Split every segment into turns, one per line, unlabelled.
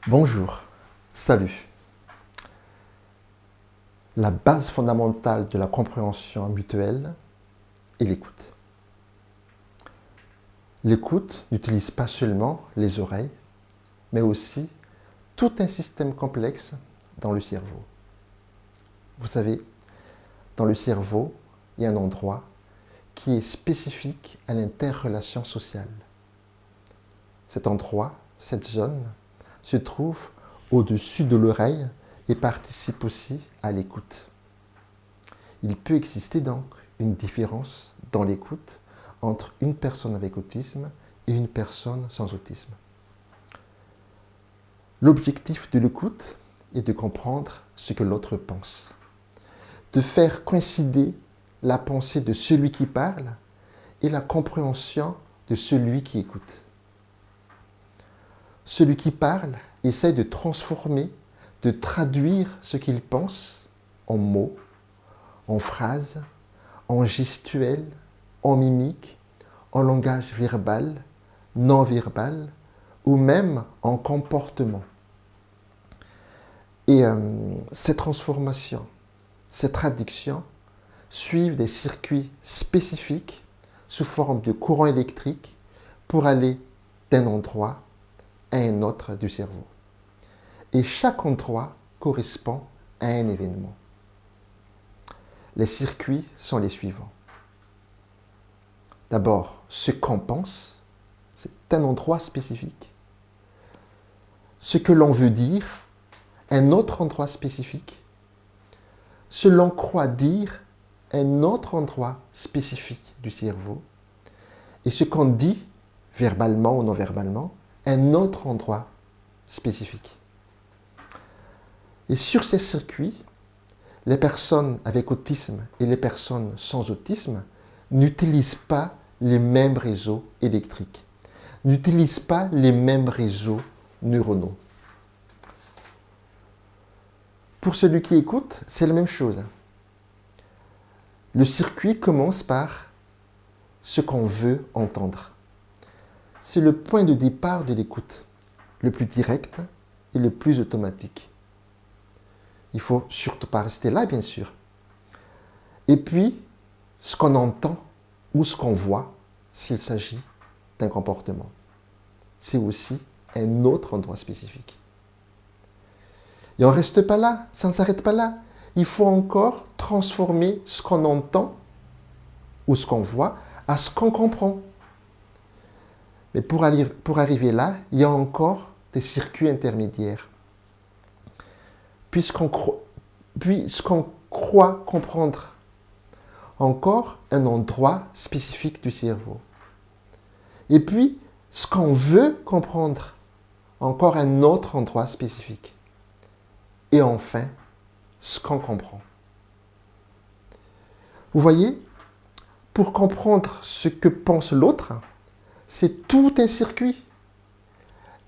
Bonjour, salut. La base fondamentale de la compréhension mutuelle est l'écoute. L'écoute n'utilise pas seulement les oreilles, mais aussi tout un système complexe dans le cerveau. Vous savez, dans le cerveau, il y a un endroit qui est spécifique à l'interrelation sociale. Cet endroit, cette zone, se trouve au-dessus de l'oreille et participe aussi à l'écoute. Il peut exister donc une différence dans l'écoute entre une personne avec autisme et une personne sans autisme. L'objectif de l'écoute est de comprendre ce que l'autre pense, de faire coïncider la pensée de celui qui parle et la compréhension de celui qui écoute. Celui qui parle essaie de transformer, de traduire ce qu'il pense en mots, en phrases, en gestuelle, en mimique, en langage verbal, non verbal ou même en comportement. Et ces transformations, ces traductions suivent des circuits spécifiques sous forme de courant électrique pour aller d'un endroit à un autre du cerveau. Et chaque endroit correspond à un événement. Les circuits sont les suivants. D'abord, ce qu'on pense, c'est un endroit spécifique. Ce que l'on veut dire, un autre endroit spécifique. Ce que l'on croit dire, un autre endroit spécifique du cerveau. Et ce qu'on dit, verbalement ou non verbalement, un autre endroit spécifique. Et sur ces circuits, les personnes avec autisme et les personnes sans autisme n'utilisent pas les mêmes réseaux électriques, n'utilisent pas les mêmes réseaux neuronaux. Pour celui qui écoute, c'est la même chose. Le circuit commence par ce qu'on veut entendre. C'est le point de départ de l'écoute, le plus direct et le plus automatique. Il ne faut surtout pas rester là, bien sûr. Et puis, ce qu'on entend ou ce qu'on voit, s'il s'agit d'un comportement. C'est aussi un autre endroit spécifique. Et on ne reste pas là, ça ne s'arrête pas là. Il faut encore transformer ce qu'on entend ou ce qu'on voit à ce qu'on comprend. Mais pour arriver là, il y a encore des circuits intermédiaires. Puisqu'on croit comprendre encore un endroit spécifique du cerveau. Et puis, ce qu'on veut comprendre, encore un autre endroit spécifique. Et enfin, ce qu'on comprend. Vous voyez, pour comprendre ce que pense l'autre, c'est tout un circuit.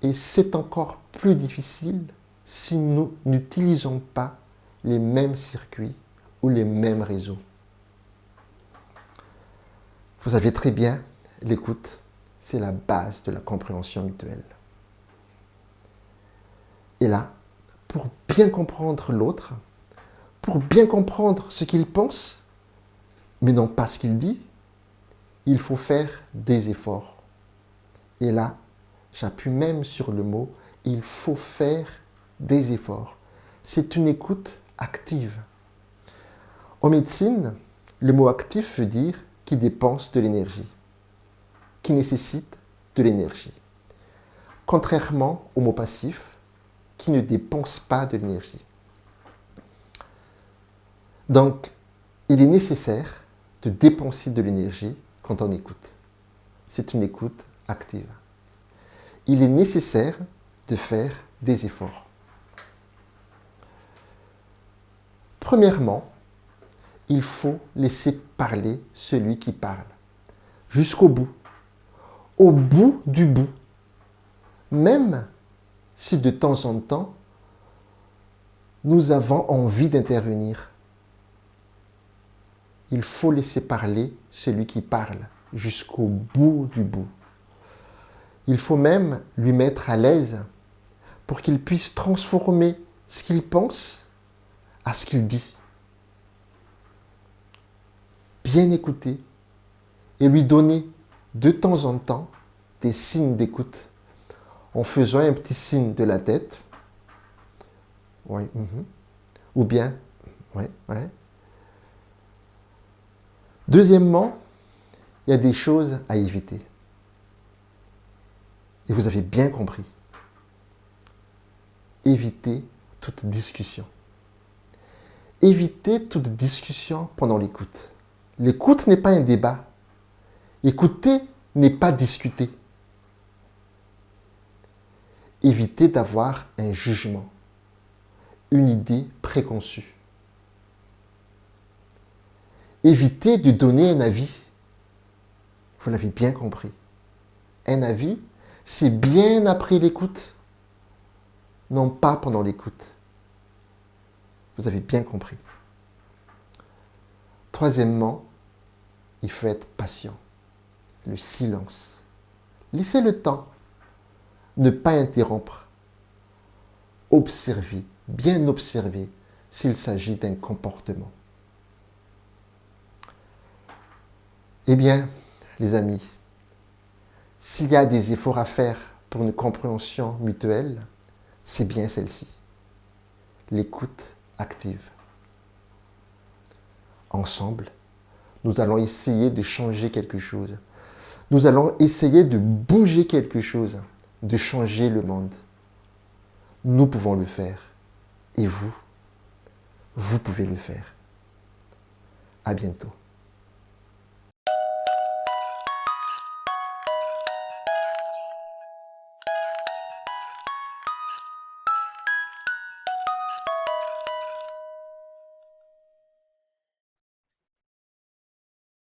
Et c'est encore plus difficile si nous n'utilisons pas les mêmes circuits ou les mêmes réseaux. Vous savez très bien, l'écoute, c'est la base de la compréhension mutuelle. Et là, pour bien comprendre l'autre, pour bien comprendre ce qu'il pense, mais non pas ce qu'il dit, il faut faire des efforts. Et là, j'appuie même sur le mot, il faut faire des efforts. C'est une écoute active. En médecine, le mot actif veut dire qui dépense de l'énergie, qui nécessite de l'énergie. Contrairement au mot passif, qui ne dépense pas de l'énergie. Donc, il est nécessaire de dépenser de l'énergie quand on écoute. C'est une écoute active. Il est nécessaire de faire des efforts. Premièrement, il faut laisser parler celui qui parle, jusqu'au bout, au bout du bout. Même si de temps en temps, nous avons envie d'intervenir. Il faut laisser parler celui qui parle, jusqu'au bout du bout. Il faut même lui mettre à l'aise pour qu'il puisse transformer ce qu'il pense à ce qu'il dit. Bien écouter et lui donner de temps en temps des signes d'écoute en faisant un petit signe de la tête. Oui, ou bien, ouais. Deuxièmement, il y a des choses à éviter. Et vous avez bien compris. Évitez toute discussion. Évitez toute discussion pendant l'écoute. L'écoute n'est pas un débat. Écouter n'est pas discuter. Évitez d'avoir un jugement, une idée préconçue. Évitez de donner un avis. Vous l'avez bien compris. Un avis, c'est bien après l'écoute, non pas pendant l'écoute. Vous avez bien compris. Troisièmement, il faut être patient. Le silence. Laissez le temps. Ne pas interrompre. Observer, bien observer s'il s'agit d'un comportement. Eh bien, les amis, s'il y a des efforts à faire pour une compréhension mutuelle, c'est bien celle-ci. L'écoute active. Ensemble, nous allons essayer de changer quelque chose. Nous allons essayer de bouger quelque chose, de changer le monde. Nous pouvons le faire. Et vous pouvez le faire. À bientôt.